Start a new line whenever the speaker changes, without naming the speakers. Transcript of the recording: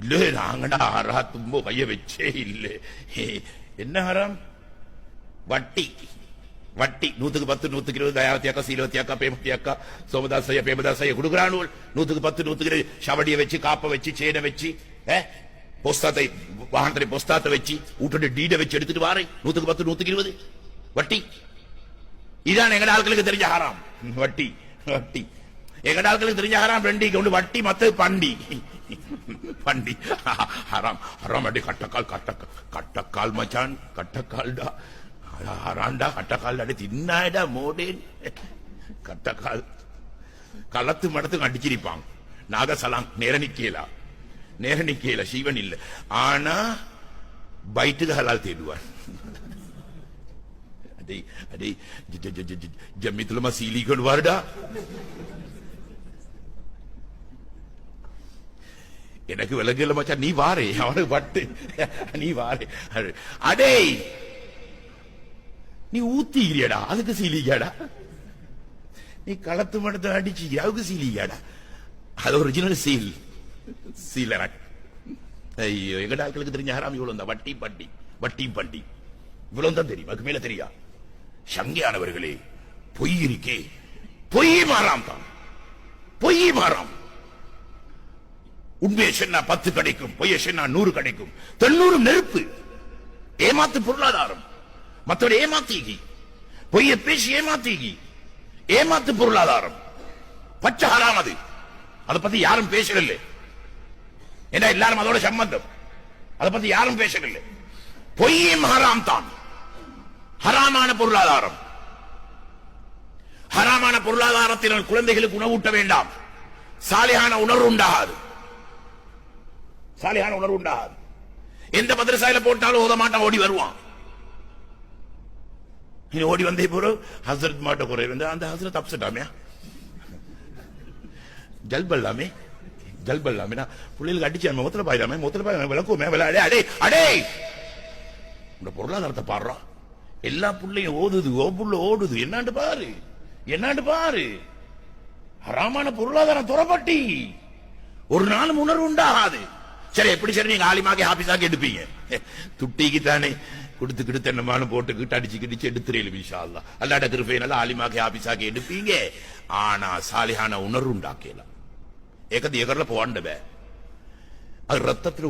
இல்ல நாங்கடா ஆறாத்தும்போ கைய வச்சே இல்ல. என்ன ஹராம்? வட்டி. வட்டி 100க்கு 10 100க்கு 20 தயாவத்தியாக்கா சீலவத்தியாக்கா பேமத்தியாக்கா சோமதாசைய பேமதாசைய கொடுக்குறானூல் 100க்கு 10 100க்கு 20 ஷவடிய வச்சு காப்ப வச்சு சேனை வச்சு பொஸ்தாத்தை வாகனத்தை பொஸ்தாத்தை வச்சு வீட்டோட டீட வச்சு எடுத்துட்டு வாரேன் 100க்கு 10 100க்கு 20 வட்டி. இதான் எங்க ஆட்களுக்கு தெரிஞ்ச ஹராம். வட்டி வட்டி எங்க ஆட்களுக்கு தெரிஞ்ச ஹராம். ரெண்டிக்கு ஒன்று வட்டி மத்த பண்டி பண்டி ஹராம். ஹராம் அடி கட்டக்கால் மச்சான் கட்டக்கால்டா ஹராண்டா கட்டக்கால் அடி தின்னாடா மோடேன் கட்டக்கால் களத்து மடத்துக்கு அடிச்சிருப்பாங்க. நாகசலாம் நேர நிக்கல சீவன் இல்ல. ஆனா பைட்டுக்கு ஹலால் தேடுவான். அடே அடே ஜம்மித்துலமா சீலி கொண்டு வாருடா. எனக்கு விலங்குல மச்சான் நீ வாரே அவனுக்கு பட்டு நீ வாரே. அடே நீ ஊத்திக்கிறியடா அதுக்கு சீலிக்காடா. நீ களத்து மடத்தை அடிச்சு அதுக்கு சீலிக்காடா. அது ஒரிஜினல் சீல். ஐயோ எங்க ஆட்களுக்கு தெரிஞ்ச ஹராம் இவ்வளவு தான். வட்டி பண்டி வட்டி பண்டி இவ்வளவு தான் தெரியும். அதுக்கு மேல தெரியா. சங்கையானவர்களே பொய் இருக்கே பொய் மாறாம் தான். பொய் மாறாம். உண்மையை சொன்னா 10 கிடைக்கும், பொய்யை சொன்னா 100 கிடைக்கும். 90 நெருப்பு. ஏமாத்து பொருளாதாரம். மற்றவரை ஏமாத்தீகி பொய்ய பேசி ஏமாத்தீகி ஏமாத்து பொருளாதாரம். பச்சை ஹராம் அது. அதை பத்தி யாரும் பேசல. ஏன்னா எல்லாரும் அதோட சம்பந்தம். அதை பத்தி யாரும் பேசல. பொய்யும் ஹராம் தான். ஹராமான பொருளாதாரம். ஹராமான பொருளாதாரத்தினால் குழந்தைகளுக்கு உணவூட்ட வேண்டாம். சாலிஹான உணர்வு உண்டாகாது. சாலிஹான உணர்வு உண்டாகாது. எந்த மதரசாயில போட்டாலும் ஓத மாட்டான், ஓடி வருவான். ஓடி வந்தே போற ஹசரத் மாட்ட குறை வந்து அந்த ஹசரத் அப்செட் ஆமே ஜல்பல்லாமே பிள்ளைகளுக்கு அடிச்சு முகத்துல பாயிராமே விளக்குமே விளையாடே. அடே அடே இந்த பொருளாதாரத்தை பாடுறான். எல்லா புள்ளையும் ஓடுது ஓடுது. என்னாண்டு பாரு. ஹராமான பொருளாதாரம் துறப்பட்டி ஒரு நாளும் உணர்வு உண்டாகாது. சரி எப்படி சரி நீங்க ஆலிமாக்கி ஆபீஸாக்கி எடுப்பீங்க. துட்டிக்கு தானே கொடுத்து தென்னமான போட்டு அடிச்சு எடுத்துறேன். இன்ஷா அல்லாஹ் அல்லாஹ்ட கிருபையினால ஆலிமாக்கி ஆபீஸாக்கி எடுப்பீங்க. ஆனா சாலிஹான உணர்வு உண்டாக்கலாம். ஏகதி எகர்ல போவாண்டவே அது ரத்தத்துல